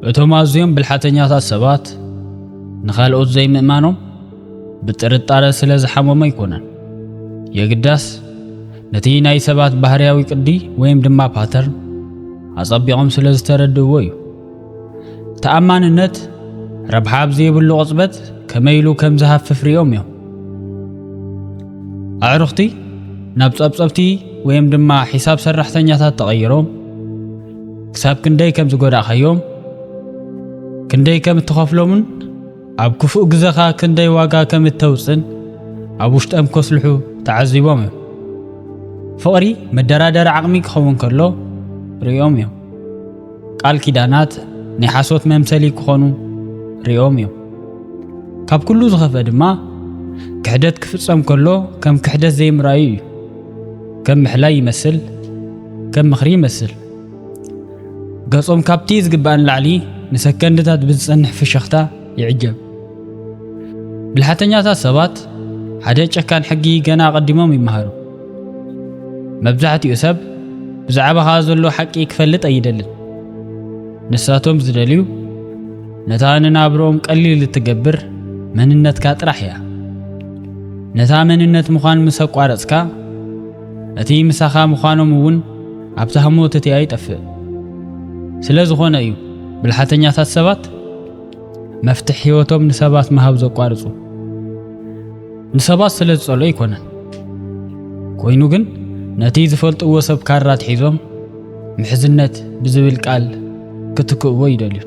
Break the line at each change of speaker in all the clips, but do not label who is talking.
እቶም ኣዝዮም ብልሓተኛታት ሰባት ንኻልኦት ዘይምእማኖም ብጥርጣረ ስለ ዝሓመሙ ኣይኮነን የግዳስ ነቲ ናይ ሰባት ባህርያዊ ቅዲ ወይም ድማ ፓተርን ኣጸቢቖም ስለ ዝተረድእዎ እዩ ተኣማንነት ረብሓ ብዘይብሉ ቅጽበት ከመይሉ ከም ዝሃፍፍ ሪኦም እዮም ኣዕሩኽቲ ናብ ጸብጸብቲ ወይም ድማ ሒሳብ ሰራሕተኛታት ተቐይሮም ክሳብ ክንደይ ከም ዝጎዳእኸዮም ክንደይ ከም እትኸፍሎምን ኣብ ክፉእ ግዜኻ ክንደይ ዋጋ ከም እተውፅን ኣብ ውሽጠም ከስልሑ ተዓዚቦም እዮም ፍቕሪ መደራደሪ ዓቕሚ ክኸውን ከሎ ሪኦም እዮም ቃል ኪዳናት ናይ ሓሶት መምሰሊ ክኾኑ ሪኦም እዮም ካብ ኩሉ ዝኸፈ ድማ ክሕደት ክፍጸም ከሎ ከም ክሕደት ዘይምርኣዩ እዩ ከም ምሕላይ ይመስል ከም ምኽሪ ይመስል ገጾም ካብቲ ዝግባእን ላዕሊ ንሰከንድታት ብዝጸንሕ ፍሽኽታ ይዕጀብ ብልሓተኛታት ሰባት ሓደ ጨካን ሕጊ ገና ቀዲሞም ይመሃሩ መብዛሕትኡ ሰብ ብዛዕባኻ ዘሎ ሓቂ ክፈልጥ ኣይደልን ንሳቶም ዝደልዩ ነታ ንናብሮኦም ቀሊል እትገብር መንነትካ ጥራሕ እያ ነታ መንነት ምዃን ምስ ኣቋረጽካ እቲ ምሳኻ ምዃኖም እውን ኣብቲ ሃሞት እቲ ኣይጠፍእ ስለ ዝኾነ እዩ ብልሓተኛታት ሰባት መፍትሕ ህይወቶም ንሰባት መሃብ ዘቋርጹ ንሰባት ስለ ዝጸልኡ ኣይኮነን ኮይኑ ግን ነቲ ዝፈልጥዎ ሰብ ካራት ሒዞም ምሕዝነት ብዝብል ቃል ክትክእዎ ይደልዩ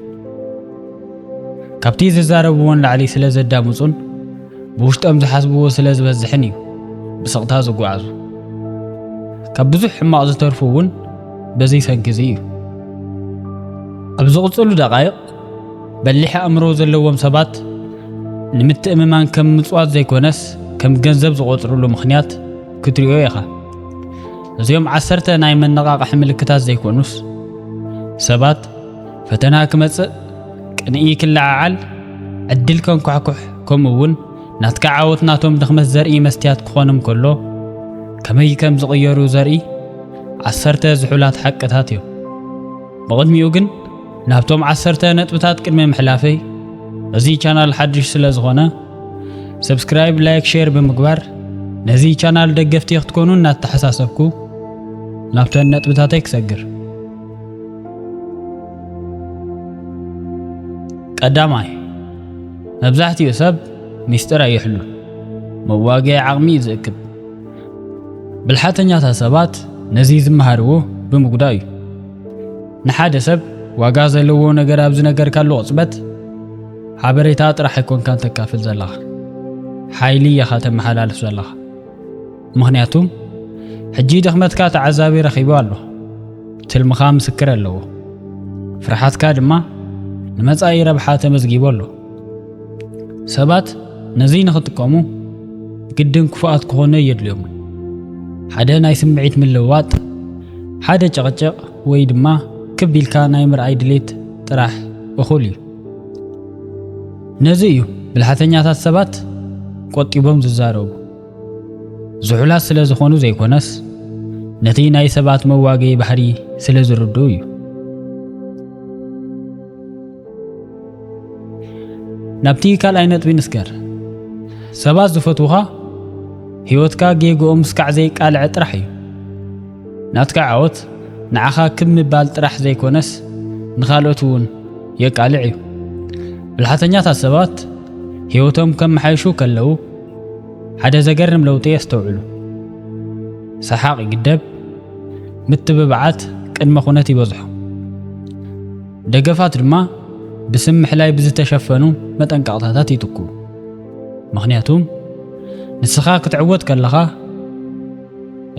ካብቲ ዝዛረብዎን ላዕሊ ስለ ዘዳምፁን ብውሽጦም ዝሓስብዎ ስለ ዝበዝሕን እዩ ብስቕታ ዝጓዓዙ ካብ ብዙሕ ሕማቕ ዝተርፉ እውን በዚ ሰንኪዚ እዩ ኣብ ዝቕጽሉ ደቓይቕ በሊሕ ኣእምሮ ዘለዎም ሰባት ንምትእምማን ከም ምጽዋት ዘይኮነስ ከም ገንዘብ ዝቆጽሩሉ ምኽንያት ክትሪኦ ኢኻ እዚኦም 10 ናይ መነቓቕሒ ምልክታት ዘይኮኑስ ሰባት ፈተና ክመጽእ ቅንኢ ክለዓዓል ዕድል ከንኳሕኩሕ ከምኡውን ናትካ ዓወት ናቶም ድኽመት ዘርኢ መስትያት ክኾንም ከሎ ከመይ ከም ዝቕየሩ ዘርኢ 10 ዝሑላት ሓቅታት እዮም ብቕድሚኡ ግን ናብቶም 10 ነጥብታት ቅድመ ምሕላፈይ እዚ ቻናል ሓድሽ ስለ ዝኾነ ሰብስክራይብ ላይክ ሼር ብምግባር ነዚ ቻናል ደገፍቲ ክትኮኑ እናተሓሳሰብኩ ናብተን ነጥብታተይ ክሰግር ቀዳማይ መብዛሕትኡ ሰብ ሚስጥር ኣይሕሉን መዋግዒ ዓቕሚ ዝእክብ ብልሓተኛታት ሰባት ነዚ ዝመሃርዎ ብምጉዳይ እዩ ንሓደ ሰብ ዋጋ ዘለዎ ነገር ኣብዚ ነገር ካሉ ቅጽበት ሓበሬታ ጥራሕ ኣይኮንካን ተካፍል ዘለኻ ሓይሊ ኢኻ ተመሓላልፍ ዘለኻ ምኽንያቱም ሕጂ ድኽመትካ ተዓዛቢ ረኺቡ ኣሎ ትልምኻ ምስክር ኣለዎ ፍርሓትካ ድማ ንመጻኢ ረብሓ ተመዝጊቡ ኣሎ ሰባት ነዚ ንኽጥቀሙ ግድን ክፉኣት ክኾኑ የድልዮም ሓደ ናይ ስምዒት ምልውዋጥ ሓደ ጨቕጨቕ ወይ ድማ ክቢልካ ናይ ምርኣይ ድሌት ጥራሕ እኹል እዩ ነዚ እዩ ብልሓተኛታት ሰባት ቆጢቦም ዝዛረቡ ዝሑላት ስለ ዝኾኑ ዘይኮነስ ነቲ ናይ ሰባት መዋገዪ ባህሪ ስለ ዝርድኡ እዩ ናብቲ ካልኣይ ነጥቢ ንስገር ሰባት ዝፈትዉኻ ህይወትካ ጌግኦም ምስካዕ ዘይቃልዕ ጥራሕ እዩ ናትካ ዓወት ንዓኻ ክብ ምባል ጥራሕ ዘይኮነስ ንኻልኦት እውን የቃልዕ እዩ ብልሓተኛታት ሰባት ህይወቶም ከም መሓይሹ ከለዉ ሓደ ዘገርም ለውጢ የስተውዕሉ ሰሓቕ ይግደብ ምትብባዓት ቅድመ ኩነት ይበዝሖ ደገፋት ድማ ብስም ምሕላይ ብዝተሸፈኑ መጠንቀቕታታት ይትክሉ ምኽንያቱም ንስኻ ክትዕወት ከለኻ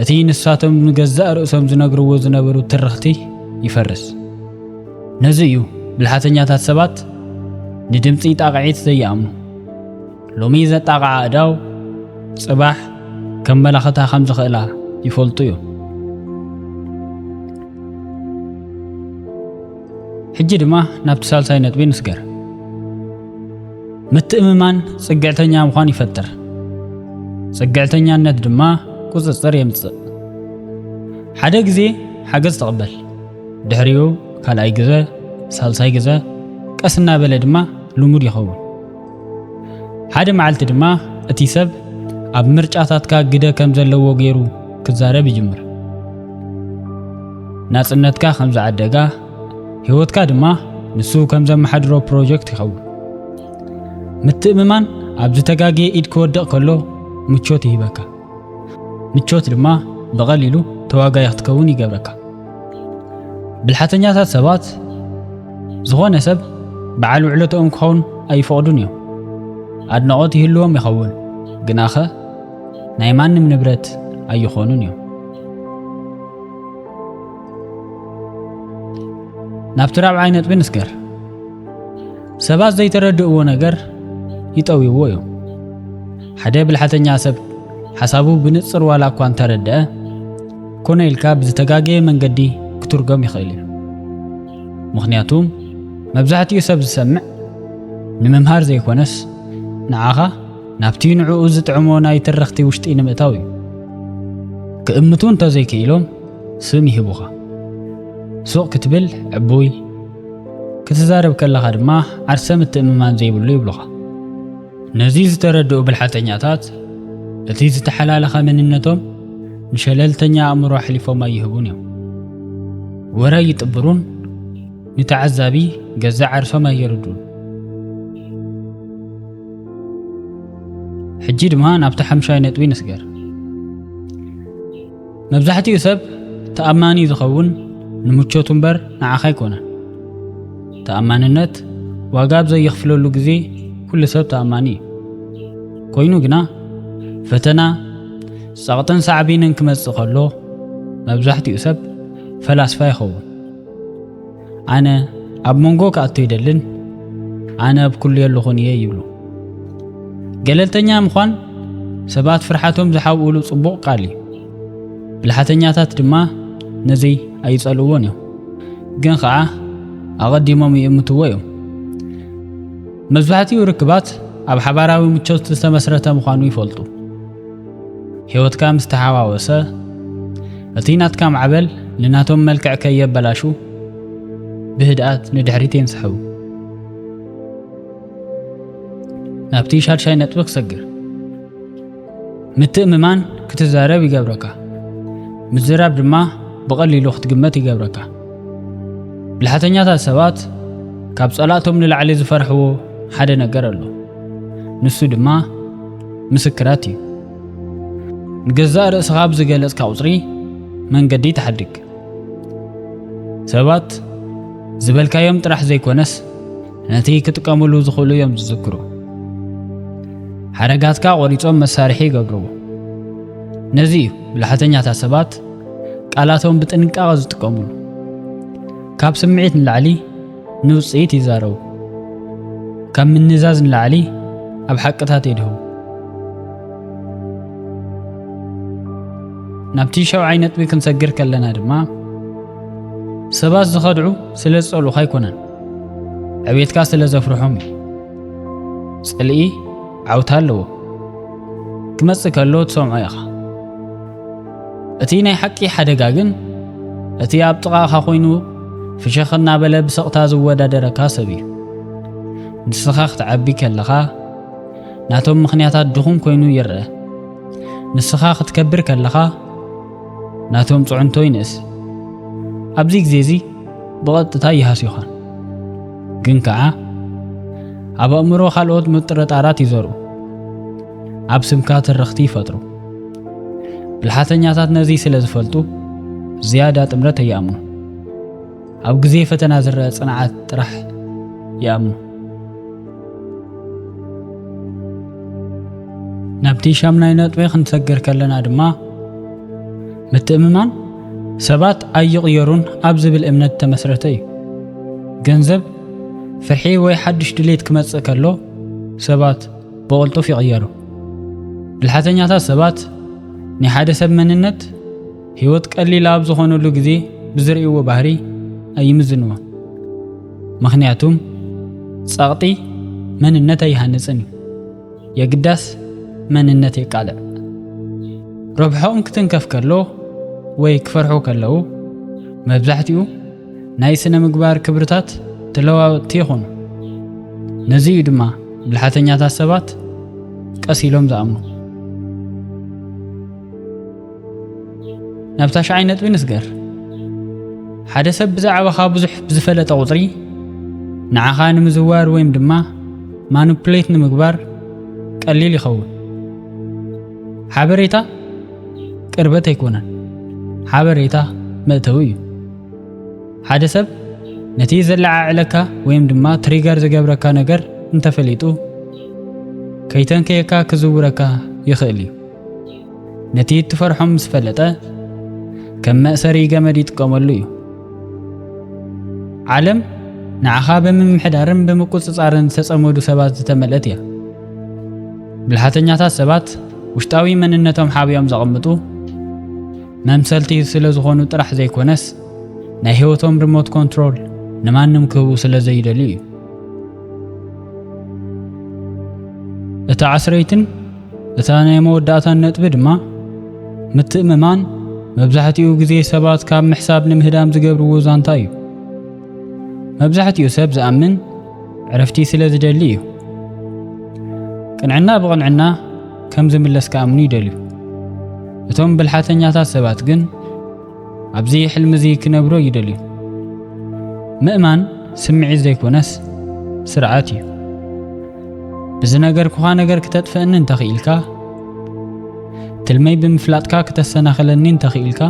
እቲ ንሳቶም ንገዛእ ርእሶም ዝነግርዎ ዝነበሩ ትርኽቲ ይፈርስ ነዚ እዩ ብልሓተኛታት ሰባት ንድምፂ ጣቕዒት ዘይኣምኑ ሎሚ ዘጣቕዓ ኣእዳው ጽባሕ ከም መላኸታ ከም ዝኽእላ ይፈልጡ እዮም ሕጂ ድማ ናብቲ ሳልሳይ ነጥቢ ንስገር ምትእምማን ጽግዕተኛ ምዃን ይፈጥር ጽግዕተኛነት ድማ ቁፅጽር የምጽእ ሓደ ግዜ ሓገዝ ተቐበል ድሕሪኡ ካልኣይ ግዜ ሳልሳይ ግዜ ቀስና በለ ድማ ልሙድ ይኸውን ሓደ መዓልቲ ድማ እቲ ሰብ ኣብ ምርጫታትካ ግደ ከም ዘለዎ ገይሩ ክዛረብ ይጅምር ናጽነትካ ከም ዝዓደጋ ህይወትካ ድማ ንሱ ከም ዘመሓድሮ ፕሮጀክት ይኸውን ምትእምማን ኣብ ዝተጋገየ ኢድ ክወድቕ ከሎ ምቾት ይህበካ ምቾት ድማ በቀሊሉ ተዋጋይ ክትከውን ይገብረካ ብልሓተኛታት ሰባት ዝኾነ ሰብ በዓል ውዕለቶም ክኸውን ኣይፈቅዱን እዮም ኣድናቆት ይህልዎም ይኸውን ግናኸ ናይ ማንም ንብረት ኣይኾኑን እዮም ናብቲ ራብዓይ ነጥቢ ንስገር ሰባት ዘይተረድእዎ ነገር ይጠውይዎ እዮም ሓደ ብልሓተኛ ሰብ ሓሳቡ ብንጽር ዋላ እኳ እንተረድአ ኮነ ኢልካ ብዝተጋገየ መንገዲ ክትርጎም ይኽእል እዩ ምክንያቱም መብዛሕትኡ ሰብ ዝሰምዕ ንምምሃር ዘይኮነስ ንዓኻ ናብቲ ንዕኡ ዝጥዕሞ ናይ ትረኽቲ ውሽጢ ንምእታው እዩ ክእምቱ እንተዘይክኢሎም ስም ይህቡኻ ሱቕ ክትብል ዕቡይ ክትዛረብ ከለኻ ድማ ዓርሰ ምትእምማን ዘይብሉ ይብሉኻ ነዚ ዝተረድኡ ብልሓተኛታት እቲ ዝተሓላለኸ መንነቶም ንሸለልተኛ ኣእምሮ ሕሊፎም ኣይህቡን እዮም ወረይ ይጥብሩን ንተዓዛቢ ገዛ ዓርሶም ኣይርዱን ሕጂ ድማ ናብቲ ሓምሻይ ነጥቢ ንስገር መብዛሕትኡ ሰብ ተኣማኒ ዝኸውን ንምቾቱ እምበር ንዓኻ ኣይኮነን ተኣማንነት ዋጋ ብዘይኽፍለሉ ግዜ ኩሉ ሰብ ተኣማኒ ኮይኑ ግና ፈተና ጸቕጥን ሳዕቢንን ክመጽእ ከሎ መብዛሕትኡ ሰብ ፈላስፋ ይኸውን ኣነ ኣብ መንጎ ከኣቶ ይደልን ኣነ ኣብ ኩሉ የለኹን እየ ይብሉ ገለልተኛ ምዃን ሰባት ፍርሓቶም ዝሓብኡሉ ጽቡቕ ቃል እዩ ብልሓተኛታት ድማ ነዚ ኣይጸልዎን እዮም ግን ከዓ ኣቐዲሞም ይእምትዎ እዮም መብዛሕትኡ ርክባት ኣብ ሓባራዊ ምቾት ዝተመስረተ ምዃኑ ይፈልጡ ህይወትካ ምስ ተሓዋወሰ እቲ ናትካ ማዕበል ንናቶም መልክዕ ከየበላሹ ብህድኣት ንድሕሪት የንስሕቡ ናብቲ ሻድሻይ ነጥቢ ክሰግር ምትእምማን ክትዛረብ ይገብረካ ምዝራብ ድማ ብቐሊሉ ክትግመት ይገብረካ ብልሓተኛታት ሰባት ካብ ጸላእቶም ንላዕሊ ዝፈርሕዎ ሓደ ነገር ኣሎ ንሱ ድማ ምስክራት እዩ ንገዛእ ርእስኻ ብዝገለጽካ ቁጽሪ መንገዲ ተሓድግ ሰባት ዝበልካዮም ጥራሕ ዘይኮነስ ነቲ ክጥቀሙሉ ዝኽእሉ እዮም ዝዝክሩ ሓረጋትካ ቆሪጾም መሳርሒ ይገብርዎ ነዚ እዩ ብልሓተኛታት ሰባት ቃላቶም ብጥንቃቐ ዝጥቀሙሉ ካብ ስምዒት ንላዕሊ ንውጽኢት ይዛረቡ ካብ ምንዛዝ ንላዕሊ ኣብ ሓቅታት ይድህቡ ናብቲ ሸውዓይ ነጥቢ ክንሰግር ከለና ድማ ሰባት ዝኸድዑ ስለ ዝጸልኡኻ ኣይኮነን ዕቤትካ ስለ ዘፍርሖም እዩ ጽልኢ ዓውታ ኣለዎ ክመጽእ ከሎ ትሰምዖ ኢኻ እቲ ናይ ሓቂ ሓደጋ ግን እቲ ኣብ ጥቓኻ ኮይኑ ፍሽኽ እናበለ ብሰቕታ ዝወዳደረካ ሰብ እዩ ንስኻ ክትዓቢ ከለኻ ናቶም ምኽንያታት ድኹም ኮይኑ ይርአ ንስኻ ክትከብር ከለኻ ናቶም ጽዕንቶ ይንእስ ኣብዚ ግዜ እዚ ብቐጥታ ይሃስዩኻን ግን ከዓ ኣብ ኣእምሮ ካልኦት ምጥርጣራት ይዘርኡ ኣብ ስምካ ትርኽቲ ይፈጥሩ ብልሓተኛታት ነዚ ስለ ዝፈልጡ ዝያዳ ጥምረት ኣይኣምኑ ኣብ ግዜ ፈተና ዝረአ ጽንዓት ጥራሕ ይኣምኑ ናብቲ ሻምናይ ነጥቢ ክንሰግር ከለና ድማ ምትእምማን ሰባት ኣይቕየሩን ኣብ ዝብል እምነት ተመስረተ እዩ ገንዘብ ፍርሒ ወይ ሓድሽ ድሌት ክመጽእ ከሎ ሰባት ብቕልጡፍ ይቕየሩ ብልሓተኛታት ሰባት ናይ ሓደ ሰብ መንነት ህይወት ቀሊል ኣብ ዝኾነሉ ግዜ ብዝርእይዎ ባህሪ ኣይምዝንዎን ምክንያቱም ጸቕጢ መንነት ኣይሃንጽን እዩ የግዳስ መንነት የቃልዕ ረብሖም ክትንከፍ ከሎ ወይ ክፈርሑ ከለው መብዛሕትኡ ናይ ስነ ምግባር ክብርታት ተለዋወጥቲ ይኾኑ ነዚ ድማ ብልሓተኛታት ሰባት ቀስ ኢሎም ዝኣምኑ ናብታ ሻዓይ ነጥቢ ንስገር ሓደ ሰብ ብዛዕባኻ ብዙሕ ብዝፈለጠ ቁፅሪ ንዓኻ ንምዝዋር ወይም ድማ ማኒፑሌት ንምግባር ቀሊል ይኸውን ሓበሬታ ቅርበት ኣይኮነን ሓበሬታ መእተዊ እዩ ሓደ ሰብ ነቲ ዘለዓዕለካ ወይም ድማ ትሪገር ዝገብረካ ነገር እንተፈሊጡ ከይተንከየካ ክዝውረካ ይኽእል እዩ ነቲ እትፈርሖም ምስ ፈለጠ ከም መእሰሪ ገመድ ይጥቀመሉ እዩ ዓለም ንዓኻ ብምምሕዳርን ብምቁፅፃርን ዝተፀመዱ ሰባት ዝተመልአት እያ ብልሓተኛታት ሰባት ውሽጣዊ መንነቶም ሓብዮም ዘቐምጡ መምሰልቲ ስለ ዝኾኑ ጥራሕ ዘይኮነስ ናይ ህይወቶም ሪሞት ኮንትሮል ንማንም ክህቡ ስለ ዘይደልዩ እዩ እታ ዓስረይትን እታ ናይ መወዳእታን ነጥቢ ድማ ምትእምማን መብዛሕትኡ ግዜ ሰባት ካብ ምሕሳብ ንምህዳም ዝገብርዎ ዛንታ እዩ መብዛሕትኡ ሰብ ዝኣምን ዕረፍቲ ስለ ዝደሊ እዩ ቅንዕና ብቕንዕና ከም ዝምለስ ከኣምኑ ይደልዩ እቶም ብልሓተኛታት ሰባት ግን ኣብዚ ሕልሚ እዚ ክነብሮ ይደልዩ ምእማን ስምዒት ዘይኮነስ ስርዓት እዩ ብዝነገርኩኻ ነገር ክተጥፍአኒ እንተኽኢልካ ትልመይ ብምፍላጥካ ክተሰናኽለኒ እንተኽኢልካ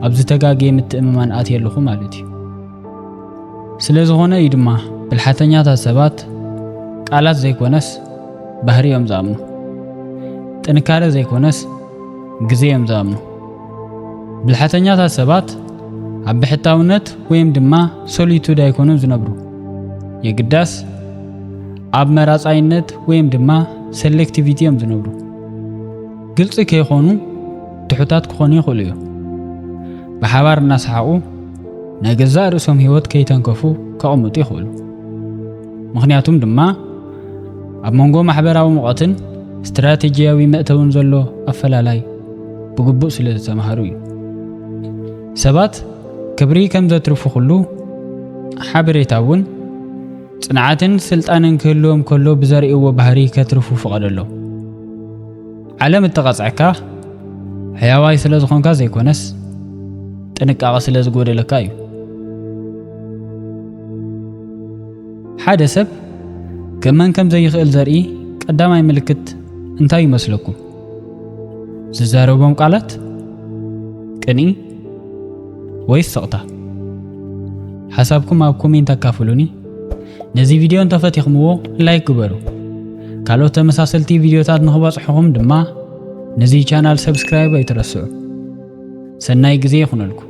ኣብዚ ተጋግየ ምትእምማን ኣትየለኹ ማለት እዩ ስለ ዝኾነ እዩ ድማ ብልሓተኛታት ሰባት ቃላት ዘይኮነስ ባህሪ እዮም ዝኣምኑ ጥንካረ ዘይኮነስ ግዜ እዮም ዝኣምኑ ብልሓተኛታት ሰባት ኣብ ብሕታውነት ወይም ድማ ሶሊቱድ ኣይኮኑን ዝነብሩ የግዳስ ኣብ መራፃይነት ወይም ድማ ሴሌክቲቪቲ እዮም ዝነብሩ ግልፂ ከይኾኑ ትሑታት ክኾኑ ይኽእሉ እዮም ብሓባር እናሰሓቁ ናይ ገዛእ ርእሶም ህይወት ከይተንከፉ ከቕምጡ ይኽእሉ ምክንያቱም ድማ ኣብ መንጎ ማሕበራዊ ሙቐትን ስትራቴጂያዊ መእተውን ዘሎ ኣፈላላይ ብግቡእ ስለ ዝተማሃሩ እዩ ሰባት ክብሪ ከም ዘትርፉ ኩሉ ሓበሬታ እውን ጽንዓትን ስልጣንን ክህልዎም ከሎ ብዘርእይዎ ባህሪ ከትርፉ ፍቐደሎም ዓለም እተቐፅዐካ ሕያዋይ ስለ ዝኾንካ ዘይኮነስ ጥንቃቐ ስለ ዝጎደለካ እዩ ሓደ ሰብ ክመን ከም ዘይኽእል ዘርኢ ቀዳማይ ምልክት እንታይ ይመስለኩም ዝዛረቦም ቃላት ቅኒ ወይስ ስቕታ ሓሳብኩም ኣብ ኮሜንት ኣካፍሉኒ ነዚ ቪድዮ እንተፈቲኽምዎ ላይክ ግበሩ ካልኦት ተመሳሰልቲ ቪድዮታት ንኽበፅሑኹም ድማ ነዚ ቻናል ሰብስክራይብ ኣይትረስዑ ሰናይ ግዜ ይኹነልኩም